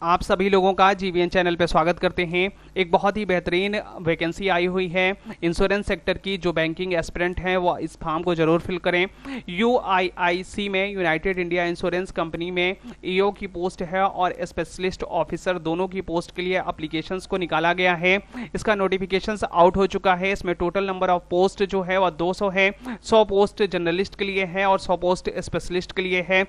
आप सभी लोगों का जीवीएन चैनल पे स्वागत करते हैं। एक बहुत ही बेहतरीन वैकेंसी आई हुई है इंश्योरेंस सेक्टर की। जो बैंकिंग एस्पिरेंट हैं वो इस फॉर्म को जरूर फिल करें। यूआईआईसी में, यूनाइटेड इंडिया इंश्योरेंस कंपनी में ईओ की पोस्ट है और स्पेशलिस्ट ऑफिसर दोनों की पोस्ट के लिए एप्लीकेशंस को निकाला गया है। इसका नोटिफिकेशंस आउट हो चुका है। इसमें टोटल नंबर ऑफ पोस्ट जो है वह 200 है। 100 पोस्ट जर्नलिस्ट के लिए है और 100 पोस्ट स्पेशलिस्ट के लिए है।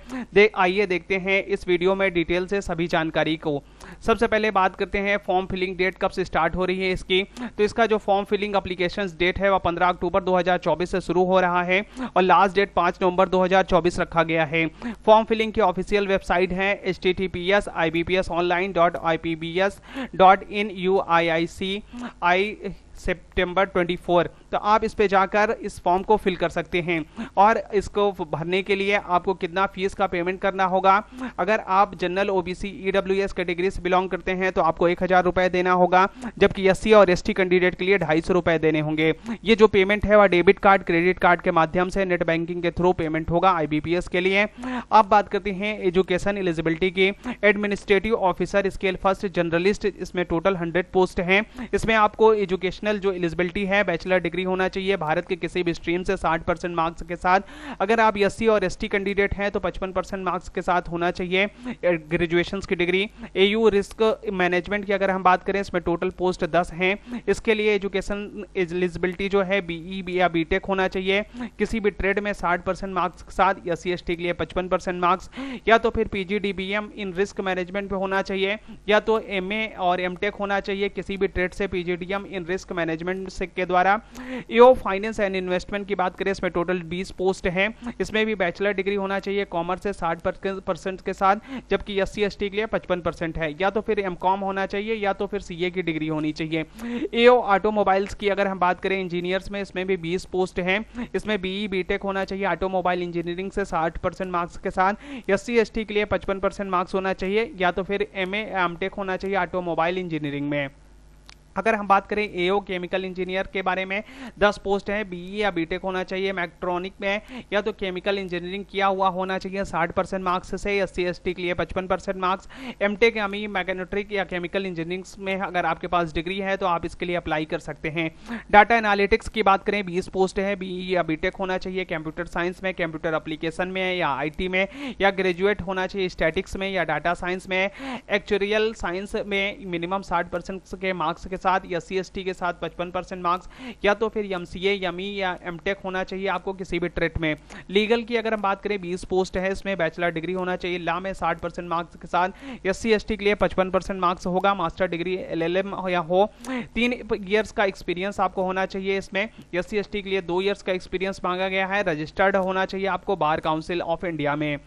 आइए देखते हैं इस वीडियो में डिटेल से सभी जानकारी को। सबसे पहले बात करते हैं फॉर्म फिलिंग डेट कब से स्टार्ट हो रही है इसकी। तो इसका जो फॉर्म फिलिंग एप्लीकेशन डेट है वह 15 अक्टूबर 2024 से शुरू हो रहा है और लास्ट डेट 5 नवंबर 2024 रखा गया है। फॉर्म फिलिंग की ऑफिशियल वेबसाइट है https://ibps.online.ipbs.in/uiici सितंबर 24। तो आप इस पे जाकर इस फॉर्म को फिल कर सकते हैं। और इसको भरने के लिए आपको कितना फीस का पेमेंट करना होगा। अगर आप जनरल, ओबीसी, ईडब्ल्यूएस कैटेगरी से बिलोंग करते हैं तो आपको 1000 रुपए देना होगा, जबकि एससी और एसटी कैंडिडेट के लिए 250 रुपए देने होंगे। ये जो पेमेंट है वह डेबिट कार्ड, क्रेडिट कार्ड के माध्यम से नेट बैंकिंग के थ्रू पेमेंट होगा आईबीपीएस के लिए। अब बात करते हैं एजुकेशन एलिजिबिलिटी की। Administrative officer scale first journalist, इसमें टोटल 100 पोस्ट हैं। इसमें आपको एजुकेशनल जो एलिजिबिलिटी है, बैचलर डिग्री होना चाहिए भारत के किसी भी स्ट्रीम से 60% मार्क्स के साथ। अगर आप एससी और एसटी कैंडिडेट हैं तो 55% मार्क्स के साथ होना चाहिए ग्रेजुएशन की डिग्री। एयू रिस्क मैनेजमेंट की अगर हम बात करें, इसमें टोटल पोस्ट 10 हैं। इसके लिए एजुकेशन एलिजिबिलिटी जो है बीई या बीटेक होना चाहिए। किसी भी ट्रेड में 60% मार्क्स के साथ, एससी एसटी के लिए 55% मार्क्स, या तो फिर पीजीडीबीएम इन रिस्क मैनेजमेंट पे होना चाहिए, या तो एमए और एमटेक होना चाहिए किसी भी ट्रेड से पीजीडीएम इन रिस्क मैनेजमेंट के द्वारा। ईओ फाइनेंस एंड इन्वेस्टमेंट की बात करें, इसमें टोटल 20 पोस्ट हैं। इसमें भी बैचलर डिग्री होना चाहिए कॉमर्स से 60% के साथ, जबकि एससी एसटी के लिए 55% है। या तो फिर एमकॉम होना चाहिए या तो फिर सीए की डिग्री होनी चाहिए। ईओ ऑटोमोबाइल्स की अगर हम बात करें इंजीनियर्स में, इसमें भी 20 पोस्ट हैं। इसमें बीई बीटेक होना चाहिए ऑटोमोबाइल इंजीनियरिंग से 60% मार्क्स के साथ। एससी एसटी के लिए 55% मार्क्स होना चाहिए, या तो फिर एमए एमटेक होना चाहिए ऑटोमोबाइल इंजीनियरिंग में। अगर हम बात करें एओ केमिकल इंजीनियर के बारे में, 10 पोस्ट है। बीई या बीटेक होना चाहिए मैक्ट्रॉनिक में, या तो केमिकल इंजीनियरिंग किया हुआ होना चाहिए 60% मार्क्स से। एससी एसटी के लिए 55% मार्क्स। एमटेक यानी मैकेट्रॉनिक या केमिकल इंजीनियरिंग में अगर आपके पास डिग्री है तो आप इसके लिए अप्लाई कर सकते हैं। डाटा एनालिटिक्स की बात करें, 20 पोस्ट है। बीई या बीटेक होना चाहिए कंप्यूटर साइंस में, कंप्यूटर एप्लीकेशन में या आईटी में, या ग्रेजुएट होना चाहिए स्टैटिक्स में या डाटा साइंस में। एक्चुरियल साइंस में मिनिमम 60% के मार्क्स के साथ, एससी एसटी के साथ 55% मार्क्स, या तो फिर एमसीए, एमई या एमटेक होना चाहिए आपको किसी भी ट्रेड में। लीगल की अगर हम बात करें, 20 पोस्ट है। इसमें बैचलर डिग्री होना चाहिए लॉ में 60% मार्क्स के साथ। एससी एसटी के लिए 55% मार्क्स होगा। मास्टर डिग्री एलएलएम या हो। 3 ईयर्स का एक्सपीरियंस आपको होना चाहिए। इसमें एससी एसटी के लिए 2 ईयर्स का एक्सपीरियंस मांगा गया है। रजिस्टर्ड होना चाहिए आपको बार काउंसिल ऑफ इंडिया में।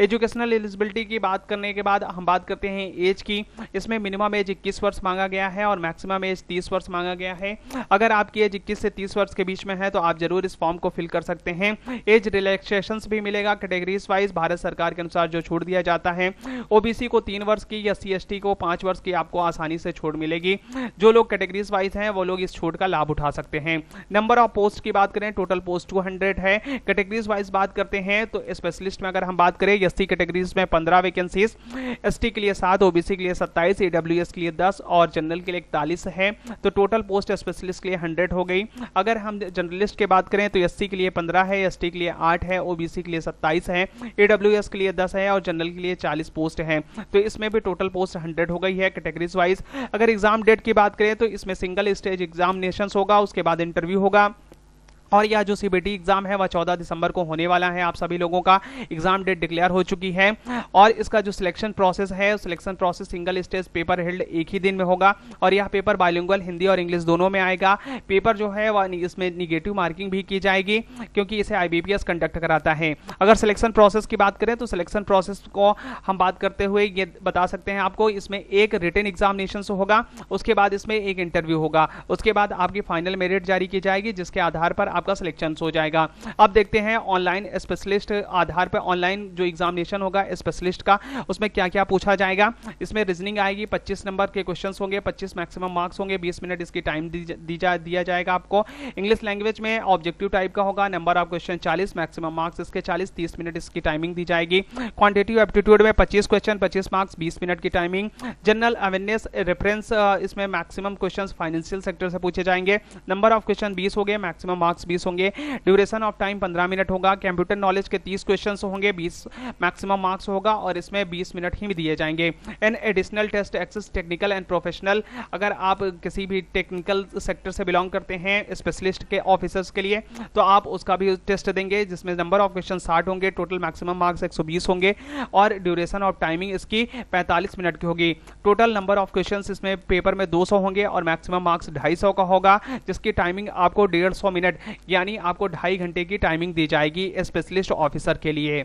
एजुकेशनल एलिजिबिलिटी की बात करने के बाद हम बात करते हैं एज की। इसमें मिनिमम एज 21 वर्ष मांगा गया है और मैक्सिमम एज 30 वर्ष मांगा गया है। अगर आपकी एज 21 से 30 वर्ष के बीच में है तो आप जरूर इस फॉर्म को फिल कर सकते हैं। एज रिलैक्सेशंस भी मिलेगा कैटेगरीज वाइज भारत सरकार के अनुसार जो छूट दिया जाता है। ओबीसी को 3 वर्ष की, एससी एसटी को 5 वर्ष की आपको आसानी से छूट मिलेगी। जो लोग कैटेगरीज वाइज हैं वो लोग इस छूट का लाभ उठा सकते हैं। नंबर ऑफ पोस्ट की बात करें, टोटल पोस्ट 200 है। कैटेगरीज वाइज बात करते हैं तो स्पेशलिस्ट में अगर हम बात करें, एससी कैटेगरीज में 15 वैकेंसीज, एसटी के लिए 7, ओबीसी के लिए 27, ईडब्ल्यूएस के लिए 10 और जनरल के लिए 41 है। तो टोटल पोस्ट स्पेशलिस्ट के लिए 100 हो गई। अगर हम जनरलिस्ट की बात करें तो एससी के लिए 15 है, एसटी के लिए 8 है, ओबीसी के लिए 27 है, ईडब्ल्यूएस के लिए 10 है और जनरल के लिए 40 पोस्ट है। तो इसमें भी टोटल पोस्ट 100 हो गई है कैटेगरीज वाइज। अगर एग्जाम डेट की बात करें तो इसमें सिंगल स्टेज एग्जामिनेशन होगा, उसके बाद इंटरव्यू होगा। और यह जो सीबीटी एग्जाम है वह 14 दिसंबर को होने वाला है। आप सभी लोगों का एग्जाम डेट डिक्लेयर हो चुकी है। और इसका जो सिलेक्शन प्रोसेस है, selection process single stage paper held एक ही दिन में होगा और यह पेपर बाइलिंगुअल हिंदी और इंग्लिश दोनों में आएगा। पेपर जो है वह इसमें निगेटिव मार्किंग भी की जाएगी क्योंकि इसे आईबीपीएस कंडक्ट कराता है। अगर सिलेक्शन प्रोसेस की बात करें तो सिलेक्शन प्रोसेस को हम बात करते हुए ये बता सकते हैं आपको, इसमें एक रिटन एग्जामिनेशन होगा, उसके बाद इसमें एक इंटरव्यू होगा, उसके बाद आपकी फाइनल मेरिट जारी की जाएगी जिसके आधार पर आपका सिलेक्शन हो जाएगा। अब देखते हैं ऑनलाइन स्पेशलिस्ट आधार पर ऑनलाइन जो एग्जामिनेशन होगा स्पेशलिस्ट का, उसमें क्या क्या पूछा जाएगा। इसमें रीजनिंग आएगी, 25 नंबर के क्वेश्चंस होंगे, 25 मैक्सिमम मार्क्स होंगे, 20 मिनट इसकी टाइम दिया जाएगा आपको। इंग्लिश लैंग्वेज में ऑब्जेक्टिव टाइप का होगा, number of question 40, maximum marks इसके 40, 30 मिनट इसकी टाइमिंग दी जाएगी। क्वांटिटेटिव एप्टीट्यूड में 25 क्वेश्चन, 25 मार्क्स, 20 मिनट की टाइमिंग। जनरल अवेयरनेस रेफरेंस, इसमें मैक्सिमम क्वेश्चंस फाइनेंशियल सेक्टर से पूछे जाएंगे, नंबर ऑफ क्वेश्चन 20 हो गए, मैक्सिमम मार्क्स 20 होंगे। ड्यूरेशन ऑफ टाइम 15 मिनट होगा। कंप्यूटर नॉलेज के 30 क्वेश्चन होंगे, 20 मैक्सिमम मार्क्स होगा और इसमें 20 मिनट ही दिए जाएंगे। And additional test access technical and professional, अगर आप किसी भी टेक्निकल सेक्टर से बिलोंग करते हैं स्पेशलिस्ट के ऑफिसर्स के लिए, तो आप उसका भी टेस्ट देंगे, जिसमें नंबर ऑफ क्वेश्चन 60 होंगे, टोटल मैक्सिमम मार्क्स 120 होंगे और ड्यूरेशन ऑफ टाइमिंग इसकी 45 मिनट की होगी। टोटल नंबर ऑफ क्वेश्चंस इसमें पेपर में 200 होंगे और मैक्सिमम मार्क्स 250 का होगा, जिसकी टाइमिंग आपको 150 मिनट यानी आपको 2.5 घंटे की टाइमिंग दी जाएगी स्पेशलिस्ट ऑफिसर के लिए।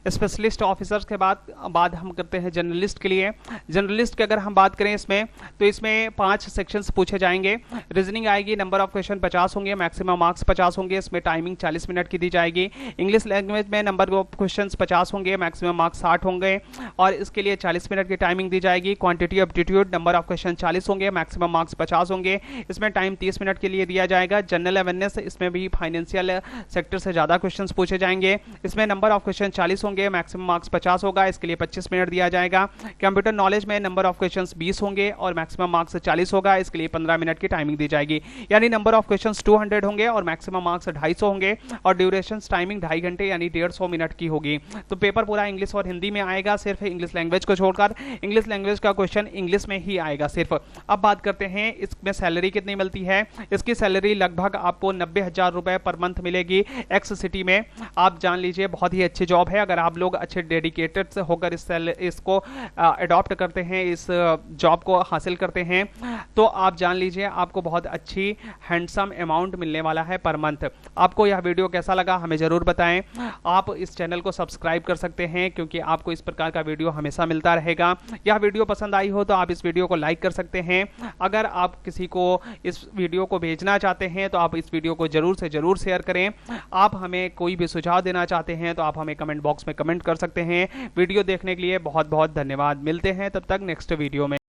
स्पेशलिस्ट ऑफिसर्स के बाद हम करते हैं जर्नलिस्ट के लिए। जर्नलिस्ट की अगर हम बात करें इसमें, तो इसमें 5 सेक्शंस पूछे जाएंगे। रीजनिंग आएगी, नंबर ऑफ क्वेश्चन 50 होंगे, मैक्सिमम मार्क्स 50 होंगे, इसमें टाइमिंग 40 मिनट की दी जाएगी। इंग्लिश लैंग्वेज में नंबर ऑफ क्वेश्चन 50 होंगे, मैक्सिमम मार्क्स 60 होंगे और इसके लिए 40 मिनट की टाइमिंग दी जाएगी। Quantity aptitude, number of question 40 होंगे, मैक्सिमम मार्क्स 50 होंगे, इसमें टाइम 30 मिनट के लिए दिया जाएगा। जनरल अवेयरनेस, इसमें भी फाइनेंशियल सेक्टर से ज़्यादा क्वेश्चन पूछे जाएंगे, इसमें नंबर ऑफ क्वेश्चन 40 होंगे, मैक्सिमम मार्क्स 50 होगा, इसके लिए 25 मिनट दिया जाएगा। कंप्यूटर नॉलेज में नंबर ऑफ क्वेश्चंस 20 होंगे और मैक्सिमम मार्क्स 40 होगा, इसके लिए 15 मिनट की टाइमिंग दी जाएगी। यानी नंबर ऑफ क्वेश्चंस 200 होंगे और मैक्सिमम मार्क्स 250 होंगे और ड्यूरेशन टाइमिंग 2.5 घंटे यानी 150 मिनट की होगी। तो पेपर पूरा इंग्लिश और हिंदी में आएगा, सिर्फ इंग्लिश लैंग्वेज को छोड़कर। इंग्लिश लैंग्वेज का क्वेश्चन इंग्लिश में ही आएगा सिर्फ। अब बात करते हैं इसमें सैलरी कितनी मिलती है। इसकी सैलरी लगभग आपको 90,000 रुपए पर मंथ मिलेगी एक्स सिटी में। आप जान लीजिए बहुत ही अच्छी जॉब है। अगर आप लोग अच्छे डेडिकेटेड होकर इसको अडॉप्ट करते हैं, इस जॉब को हासिल करते हैं, तो आप जान लीजिए आपको बहुत अच्छी हैंडसम अमाउंट मिलने वाला है पर मंथ। आपको यह वीडियो कैसा लगा हमें जरूर बताएं। आप इस चैनल को सब्सक्राइब कर सकते हैं क्योंकि आपको इस प्रकार का वीडियो हमेशा मिलता रहेगा। यह वीडियो पसंद आई हो तो आप इस वीडियो को लाइक कर सकते हैं। अगर आप किसी को इस वीडियो को भेजना चाहते हैं तो आप इस वीडियो को जरूर से जरूर शेयर करें। आप हमें कोई भी सुझाव देना चाहते हैं तो आप हमें कमेंट बॉक्स में कमेंट कर सकते हैं। वीडियो देखने के लिए बहुत बहुत धन्यवाद। मिलते हैं तब तक नेक्स्ट वीडियो में।